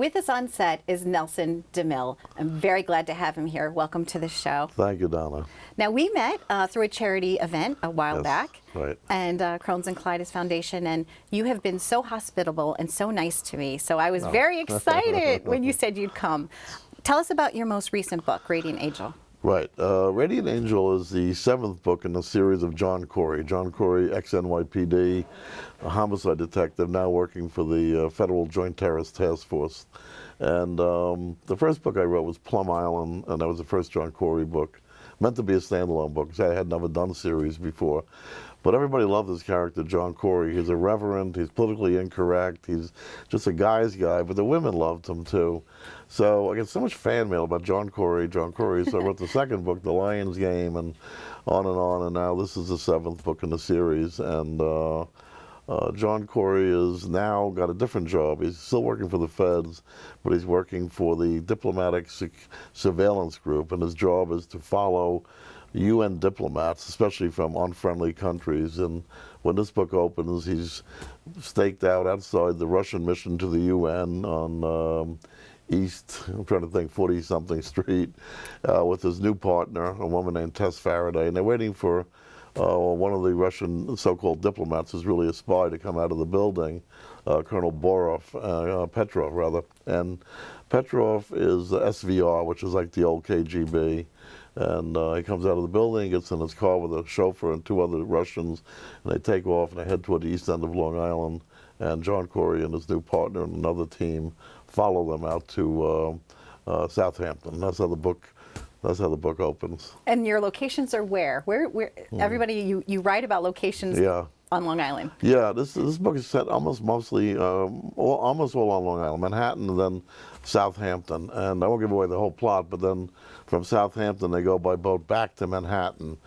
With us on set is Nelson DeMille. I'm very glad to have him here. Welcome to the show. Thank you, Donna. Now, we met through a charity event a while back, right. And Crohn's and Colitis Foundation, and you have been so hospitable and so nice to me. So I was very excited when you said you'd come. Tell us about your most recent book, Radiant Angel. Right. Radiant Angel is the 7th book in the series of John Corey. John Corey, ex-NYPD, a homicide detective, now working for the Federal Joint Terrorist Task Force. And the first book I wrote was Plum Island, and that was the first John Corey book. Meant to be a standalone book, because I had never done a series before. But everybody loved this character, John Corey. He's irreverent, he's politically incorrect, he's just a guy's guy, but the women loved him too. So I get so much fan mail about John Corey, so I wrote the second book, The Lion's Game, and on, and now this is the 7th book in the series. And John Corey has now got a different job. He's still working for the feds, but he's working for the diplomatic surveillance group, and his job is to follow UN diplomats, especially from unfriendly countries. And when this book opens, he's staked out outside the Russian mission to the UN on East, I'm trying to think, 40-something Street, with his new partner, a woman named Tess Faraday, and they're waiting for one of the Russian so-called diplomats, who's really a spy, to come out of the building, Colonel Petrov, rather. And Petrov is SVR, which is like the old KGB. And he comes out of the building, gets in his car with a chauffeur and 2 other Russians, and they take off and they head toward the east end of Long Island. And John Corey and his new partner and another team follow them out to Southampton. That's how the book opens. And your locations are where? Everybody, you write about locations on Long Island. Yeah, this book is set almost all on Long Island, Manhattan, and then Southampton. And I won't give away the whole plot, but then from Southampton they go by boat back to Manhattan.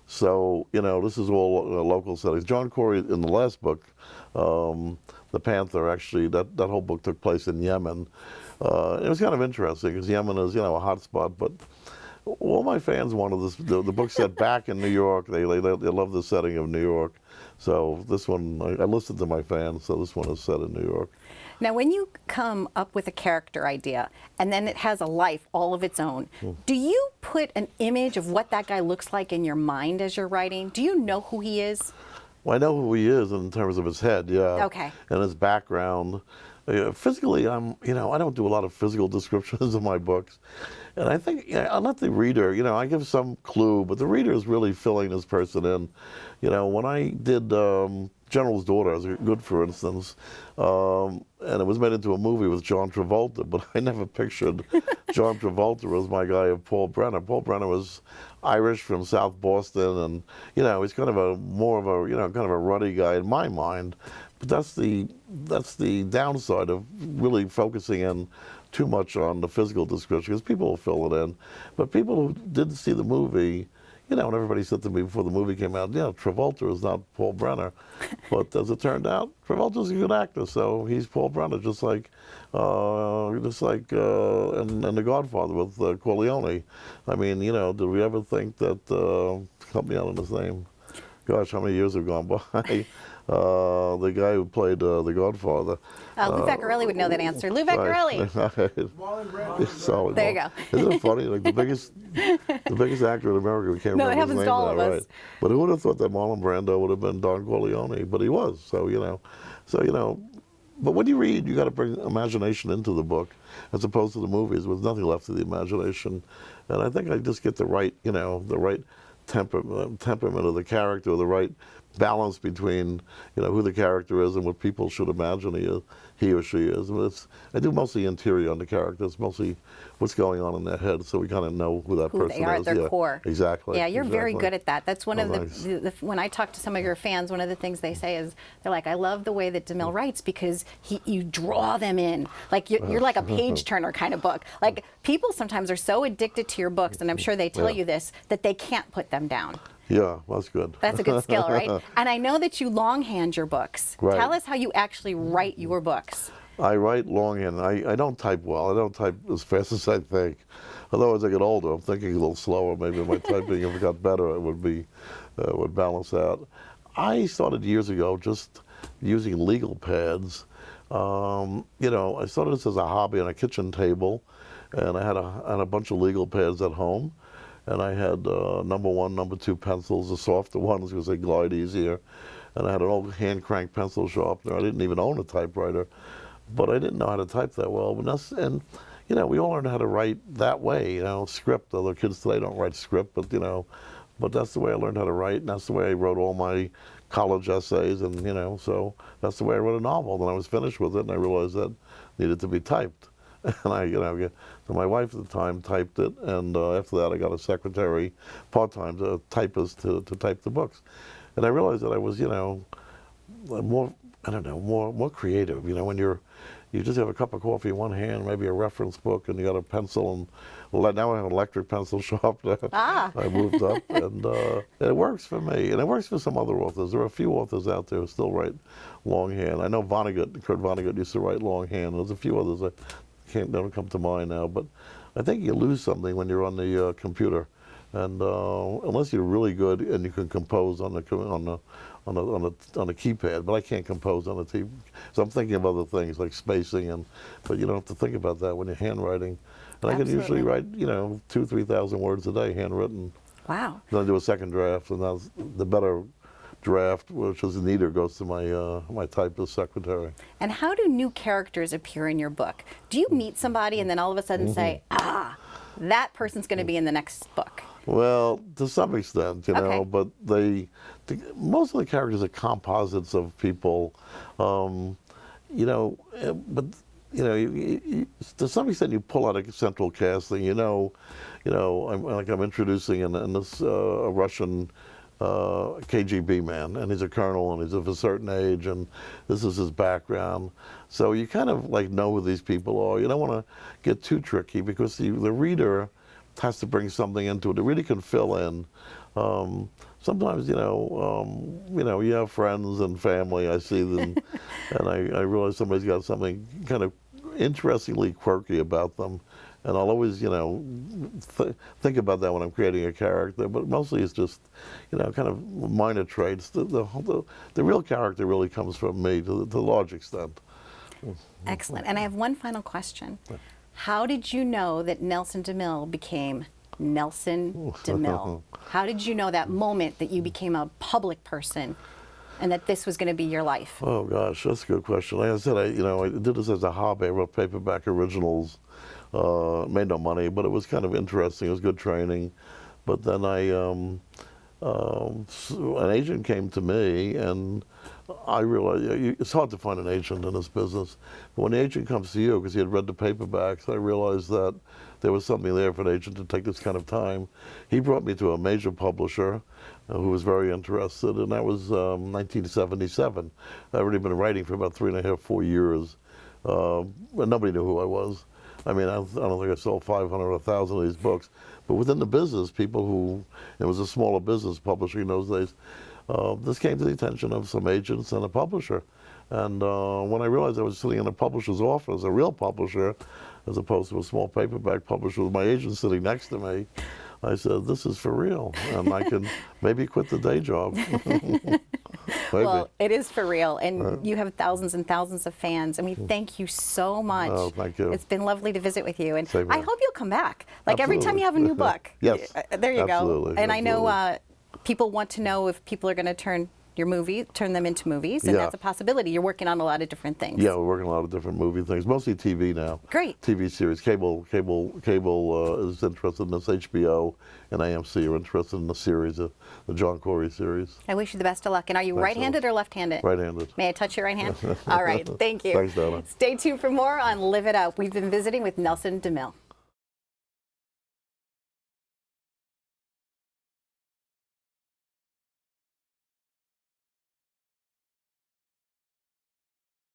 So, you know, this is all local settings. John Corey, in the last book, The Panther, actually, that whole book took place in Yemen. It was kind of interesting, because Yemen is, you know, a hot spot, but all my fans wanted this, the book set back in New York. They love the setting of New York. So this one, I listened to my fans, so this one is set in New York. Now, when you come up with a character idea, and then it has a life all of its own, do you put an image of what that guy looks like in your mind as you're writing? Do you know who he is? Well, I know who he is in terms of his head, yeah. Okay. And his background. Physically, I don't do a lot of physical descriptions of my books. And I think, I let the reader, I give some clue, but the reader is really filling this person in. When I did General's Daughter, as good for instance, and it was made into a movie with John Travolta, but I never pictured John Travolta as my guy of Paul Brenner. Paul Brenner was Irish from South Boston, and he's kind of more of a kind of a ruddy guy in my mind. But that's the downside of really focusing in too much on the physical description, because people will fill it in. But people who didn't see the movie, and everybody said to me before the movie came out, Travolta is not Paul Brenner. But as it turned out, Travolta's a good actor, so he's Paul Brenner, just like in The Godfather with Corleone. I mean, did we ever think that, help me out on his name, gosh, how many years have gone by? The guy who played The Godfather. Lou Vaccarelli would know that answer. Lou Vaccarelli. Solid. There you go. Isn't it funny? Like the biggest actor in America, we can't remember his name. No, it happens to all of us. Right. But who would have thought that Marlon Brando would have been Don Corleone? But he was. So But when you read, you got to bring imagination into the book, as opposed to the movies, with nothing left of the imagination. And I think I just get the right, the right temperament of the character, the right balance between who the character is and what people should imagine he or she is. I do mostly interior on the characters, mostly what's going on in their head, so we kind of know who that person is. Who they are at their core. Exactly. Yeah, you're very good at that. That's one of nice. When I talk to some of your fans, one of the things they say is, they're like, I love the way that DeMille writes, because you draw them in. Like you're like a page turner kind of book. Like people sometimes are so addicted to your books, and I'm sure they tell you this, that they can't put them down. Yeah, that's good. That's a good skill, right? And I know that you longhand your books. Right. Tell us how you actually write your books. I write longhand. I don't type well. I don't type as fast as I think. Although as I get older, I'm thinking a little slower. Maybe if my typing, if it got better, it would balance out. I started years ago just using legal pads. You know, I started this as a hobby on a kitchen table, and I had a bunch of legal pads at home, and I had number 1, number 2 pencils, the softer ones because they glide easier, and I had an old hand crank pencil sharpener. I didn't even own a typewriter, but I didn't know how to type that well. And you know, we all learned how to write that way. You know, script. Other kids today don't write script, but you know, but that's the way I learned how to write, and that's the way I wrote all my college essays, and you know, so that's the way I wrote a novel. Then I was finished with it, and I realized that it needed to be typed. And I, you know, so my wife at the time typed it, and after that I got a secretary, part-time, a typist to type the books. And I realized that I was, you know, more, I don't know, more creative. You know, when you just have a cup of coffee in one hand, maybe a reference book, and you got a pencil, and well, now I have an electric pencil sharpener. Ah. I moved up, and it works for me, and it works for some other authors. There are a few authors out there who still write longhand. I know Kurt Vonnegut used to write longhand. There's a few others that don't come to mind now, but I think you lose something when you're on the computer, and unless you're really good and you can compose on the keypad, but I can't compose on the TV. So I'm thinking of other things like spacing, but you don't have to think about that when you're handwriting. And I can usually write, you know, 2,000-3,000 words a day handwritten. Wow. Then I do a second draft, and that's the better draft, which is neater, goes to my my typist secretary. And how do new characters appear in your book? Do you meet somebody and then all of a sudden say, ah, that person's going to be in the next book? Well, to some extent, you know, Okay. but most of the characters are composites of people, you know, but you know, to some extent, you pull out a central casting. You know, I'm introducing in this a Russian KGB man, and he's a colonel, and he's of a certain age, and this is his background. So you kind of like know who these people are. You don't want to get too tricky because the reader has to bring something into it. The reader can fill in. Sometimes, you know, you have friends and family. I see them, and I realize somebody's got something kind of interestingly quirky about them, and I'll always, you know, think about that when I'm creating a character. But mostly it's just, you know, kind of minor traits. The real character really comes from me to a large extent. Excellent. And I have one final question. How did you know that Nelson DeMille became Nelson DeMille? How did you know that moment that you became a public person and that this was going to be your life? Oh gosh, that's a good question. Like I said, I did this as a hobby. I wrote paperback originals, made no money, but it was kind of interesting. It was good training. But then an agent came to me, and I realized it's hard to find an agent in this business. But when the agent comes to you, because he had read the paperbacks, I realized that there was something there for an agent to take this kind of time. He brought me to a major publisher who was very interested, and that was 1977. I'd already been writing for about 3.5, 4 years, and nobody knew who I was. I mean, I don't think I sold 500 or 1,000 of these books. But within the business, it was a smaller business publishing in those days, this came to the attention of some agents and a publisher. And when I realized I was sitting in a publisher's office, a real publisher, as opposed to a small paperback publisher with my agent sitting next to me, I said, this is for real, and I can maybe quit the day job. Well, it is for real, and you have thousands and thousands of fans, and we thank you so much. Oh, thank you. It's been lovely to visit with you, and Same I here. hope you'll come back. Like every time you have a new book. Yes. There you Absolutely. go. And I know Absolutely. people want to know if people are going to turn them into movies, and Yeah. that's a possibility. You're working on a lot of different things. Yeah, we're working on a lot of different movie things, mostly TV now. Great. TV series. Cable is interested in this. HBO and AMC are interested in the series, the John Corey series. I wish you the best of luck. And are you Thanks, right-handed or left-handed? Right-handed. May I touch your right hand? All right. Thank you. Thanks, Donna. Stay tuned for more on Live It Up. We've been visiting with Nelson DeMille.